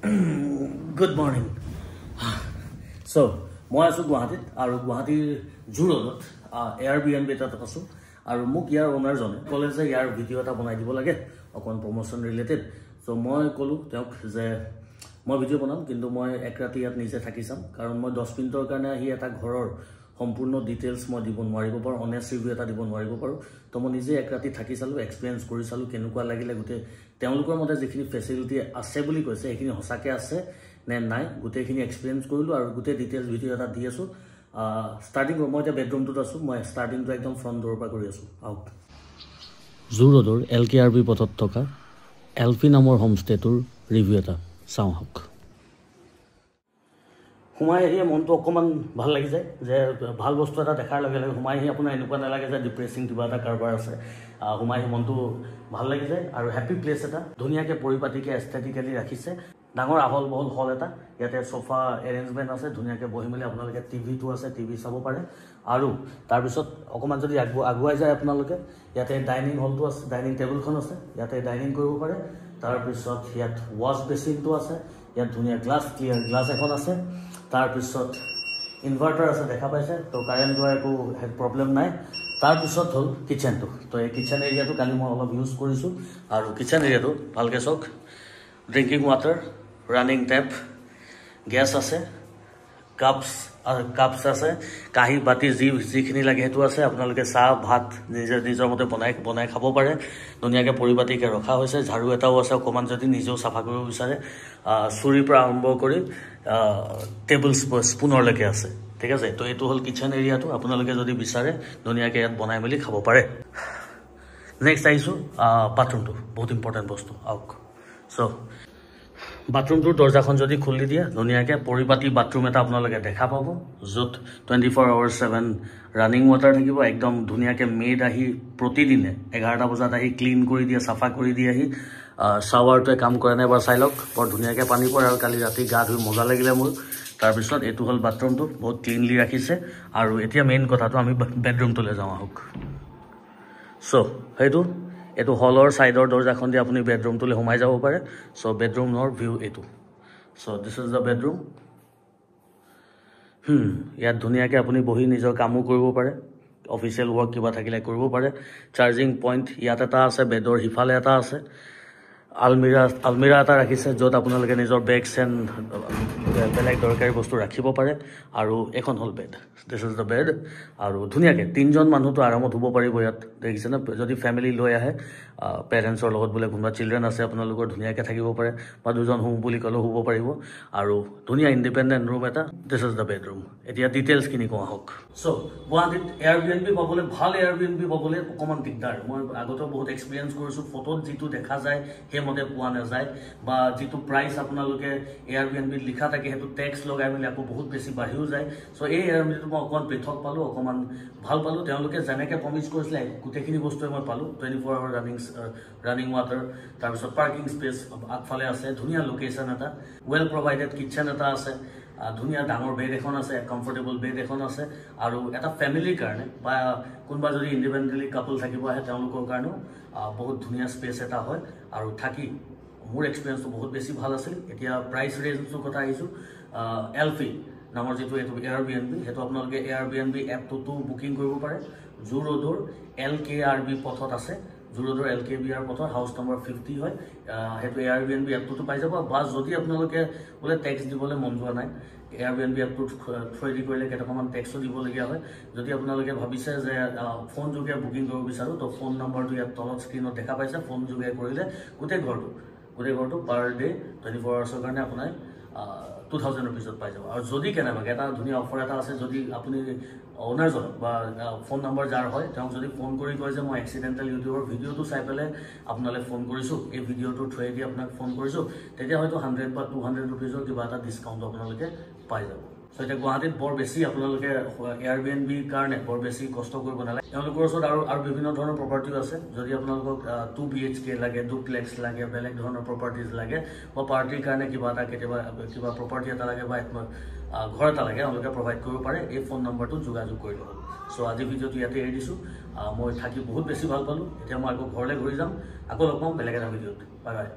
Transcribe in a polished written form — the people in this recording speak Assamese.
Good morning. So, মই আছো গুৱাহাটীত আৰু গুৱাহাটীৰ জুৰোডত Airbnb এটাত আছো আৰু মোক ইয়াৰ ওনাৰ জনে ক'লে যে ইয়াৰ ভিডিও এটা বনাই দিব লাগে অকন প্ৰমোশন ৰিলেটেড সো মই ক'লো তেওঁক যে মই ভিডিও বনাম কিন্তু মই এক ৰাতি ইয়াত নিজে থাকি যাম কাৰণ মই 10 মিনিটৰ কাৰণে আহি এটা ঘৰৰ সম্পূৰ্ণ ডিটেইলছ মই দিব নোৱাৰিব পাৰো অনেষ্ট ৰিভিউ এটা দিব নোৱাৰিব পাৰো তো মই নিজে এক ৰাতি থাকি চালো এক্সপেৰিয়েন্স কৰি চালো কেনেকুৱা লাগিলে গুতে তেওঁলোকৰ মতে যিখিনি ফেসিলিটি আছে বুলি কৈছে এইখিনি হসাকে আছে নে নাই গুটেখিনি এক্সপেৰিয়েন্স কৰিলো আৰু গুতে ডিটেইলছ ভিডিও এটা দি আছো স্টাৰ্টিং মই এটা বেডৰুমটোত আছো মই স্টাৰ্টিংটো একদম ফ্ৰন্ট ডোৰৰ পৰা কৰি আছো আউট জুৰোডৰ LKRB পথত থকা এলফি নামৰ হোমষ্টেটোৰ ৰিভিউ এটা চাওঁ হক হুমাই আহি মনটো অকমান ভাল লাগি যায় যে ভাল বস্তু এটা দেখাৰ লগে লগে হুমাই আহি আপোনাৰ এনেকুৱা নালাগে যে ডিপ্ৰেছিং কিবা এটা কাৰবাৰ আছে হুমাই আহি মনটো ভাল লাগি যায় আৰু হ্যাপি প্লেস এটা ধুনীয়াকে পৰিপাটিকে এস্থেটিক্যালি ৰাখিছে ডাঙৰ আহল বহল হল এটা ইয়াতে সোফা এৰেঞ্জমেন্ট আছে ধুনীয়াকে বহি মেলি আপোনালোকে টিভিটো আছে টিভি চাব পাৰে আৰু তাৰ পিছত অকমান যদি আগুৱাই যায় আপোনালোকে ইয়াতে ডাইনিং হলটো আছে ডাইনিং টেবুলখন আছে ইয়াতে ডাইনিং কৰিব পাৰে তাৰ পিছত ইয়াত ওয়াশ বেচিনটো আছে ইয়াত ধুনীয়া গ্লাস ক্লিয়াৰ গ্লাস এখন আছে তাৰ পিছত ইনভাৰ্টাৰ আছে দেখা পাইছে তো কাৰেন্ট যোৱাৰ একো প্ৰবলেম নাই তাৰ পিছত হল কিচেনটো তো এই কিচেন এৰিয়াটো কালি মই অলপ ইউজ কৰিছো আৰু কিচেন এৰিয়াটো ভালকে চক drinking water running tap gas আছে কাপস আছে কাহি বাতি যিখিনি লাগে হেতু আছে আপোনালোকে চাহ ভাত নিজৰ মতে বনাই খাব পাৰে দুনিয়াকে পৰিপাটিকে ৰখা হৈছে ঝাৰু এটাও আছে অকমান যদি নিজেও সাফা কৰিব বিচাৰে চুৰিৰ পৰা আৰম্ভ কৰি টেবল স্পুনৰ লৈকে আছে ঠিক আছে তো এটো হল কিচেন এৰিয়াটো আপোনালোকে যদি বিচাৰে দুনিয়াকে ইয়াত বনাই মেলি খাব পাৰে নেক্সট আইছো বাথৰুমটো বহুত ইম্পৰ্টেন্ট বস্তু আউক সো বাথৰুমটোৰ দৰজাখন যদি খুলি দিয়া ধুনীয়াকে পৰিপাটি বাথৰুম এটা আপোনালোকে দেখা পাব যত 24 আৱাৰ্স 7 ৰানিং ওয়াটাৰ থাকিব একদম ধুনীয়াকে মেড আহি প্ৰতিদিনে 11টা বজাত আহি ক্লিন কৰি দিয়া সাফা কৰি দিয়া আহি শাৱাৰটোৱে কাম কৰে নাই বা চাইলক বৰ ধুনীয়াকে পানী পৰে আৰু কালি ৰাতি গা ধুই মজা লাগিলে মোৰ তাৰ পিছত এটো হল বাথৰুমটো বহুত ক্লিনলি ৰাখিছে আৰু এতিয়া মেইন কথাটো আমি বেডৰুমটোলৈ যাওঁ আহক সো হেতু এটো হলৰ সাইডৰ দৰজাখন দি আপুনি বেডৰুমটোলৈ সোমাই যাব পাৰে সো বেডৰুমৰ ভিউ এটো so this is da bedroom ইয়াত ধুনীয়াকে আপুনি বহি নিজৰ কামো কৰিব পাৰে অফিচিয়েল ওয়াৰ্ক কিবা থাকিলে কৰিব পাৰে চাৰ্জিং পইণ্ট ইয়াত এটা আছে বেডৰ হিফালে এটা আছে আলমিৰা এটা ৰাখিছে যত আপোনালোকে নিজৰ বেগছ এণ্ড বেলেগ দৰকাৰী বস্তু ৰাখিব পাৰে আৰু এখন hall bed this is the bed আৰু ধুনীয়াকে তিনজন মানুহটো আৰামত হ'ব পাৰিব ইয়াত দেখিছে না যদি ফ্যামিলি লৈ আহে পেৰেন্টছৰ লগত বলে কোনবা চিলড্ৰেন আছে আপোনালোকৰ ধুনীয়াকে থাকিব পাৰে বা দুজন হুম বুলি কলে হ'ব পাৰিব আৰু ধুনীয়া ইন্ডিপেন্ডেন্ট ৰুম এটা দিস ইজ দা বেডৰুম এতিয়া ডিটেইলছ কিনি কোৱা হক সো গুৱাহাটীত Airbnb পাবলে ভাল Airbnb পাবলে অকমান দিগদাৰ মই আগতে বহুত এক্সপেৰিয়েন্স কৰিছো ফটোত যেটো দেখা যায় মতে পোৱা নাযায় বা যেটো প্ৰাইস আপোনালোকে Airbnb লিখা থাকে হেতু ট্যাক্স লগাই মেলি আকৌ বহুত বেছি বাঢ়িও যায় সো এই Airbnb মই অকমান পৃথক পালো অকমান ভাল পালো তেওঁলোকে জেনেকে প্ৰমিস কৰিছিল গুটেখিনি বস্তু মই পালো 24 আৱাৰ ৰানিং ওয়াটাৰ তাৰ পিছত পাৰ্কিং স্পেস আগফালে আছে ধুনীয়া লোকেশন এটা ওয়েল প্ৰভাইডেড কিচেন এটা আছে ধুনীয়া ডাঙৰ বেড এখন আছে কমফৰ্টেবল বেড এখন আছে আৰু এটা ফ্যামিলিৰ কাৰণে বা কোনবা যদি ইন্ডিপেন্ডেন্টলি কাপল থাকিব আহে তেওঁলোকৰ কাৰণে বহুত ধুনীয়া স্পেস এটা হয় আৰু থাকি মোৰ এক্সপেৰিয়েন্সটো বহুত বেছি ভাল আছিল এতিয়া প্ৰাইস ৰেঞ্জৰ কথা আহিছো এলফি নামৰ যেটো এটো Airbnb হেতু আপোনালোকে Airbnb এপটো বুকিং কৰিব পাৰে জুৰোডৰ LKRB পথত আছে জুৰোডৰ LKBR পথৰ হাউস নম্বৰ 50 হয় হেতু Airbnb এপটো পাই যাব বা যদি আপোনালোকে বলে ট্যাক্স দিবলে মন যোৱা নাই Airbnb এপটো থ্ৰয়দি কৰিলে কেটামান ট্যাক্সও দিবলগীয়া হয় যদি আপোনালোকে ভাবিছে যে ফোন যোগে বুকিং কৰিব বিচাৰো তো ফোন নম্বৰটো ইয়াত তলত স্ক্ৰিনত দেখা পাইছে ফোন যোগে কৰিলে গোটেই ঘৰটো পাৰ ডে 24 আৱাৰ্সৰ কাৰণে আপোনাৰ 2000 रुपीसत পাই যাব আৰু যদি কেনেবাকে এটা ধুনীয়া অফাৰ এটা আছে যদি আপুনি ওনাৰ জন বা ফোন নম্বৰ যাৰ হয় তেওঁ যদি ফোন কৰি কয় যে মই এক্সিডেন্টাল ইউটিউবৰ ভিডিওটো চাই পেলে আপোনালে ফোন কৰিছো এই ভিডিওটো থৈ দি আপোনাক ফোন কৰিছো তেতিয়া হয়তো 100 বা 200 रुपीसৰ কিবা এটা ডিসকাউন্ট আপোনালোকে পাই যাব সো এটা গুৱাহাটীত বৰ বেছি আপোনালোকে Airbnb কাৰণে বৰ বেছি কষ্ট কৰিব নালাগে তেওঁলোকৰ ওচৰত আৰু বিভিন্ন ধৰণৰ প্ৰপাৰ্টিও আছে যদি আপোনালোকক 2 BHK লাগে ডুপ্লেক্স লাগে বেলেগ ধৰণৰ প্ৰপাৰ্টিজ লাগে বা পাৰ্টিৰ কাৰণে কিবা প্ৰপাৰ্টি এটা লাগে বা ঘৰ এটা লাগে আপোনালোকে প্ৰভাইড কৰিব পাৰে এই ফোন নম্বৰটো যোগাযোগ কৰি লওক সো আজি ভিডিওটো ইয়াতে এৰি দিছো মই থাকি বহুত বেছি ভাল পালো এতিয়া মই আকৌ ঘৰলৈ ঘূৰি যাম আকৌ লগ পাম বেলেগ এটা ভিডিওত বাই বাই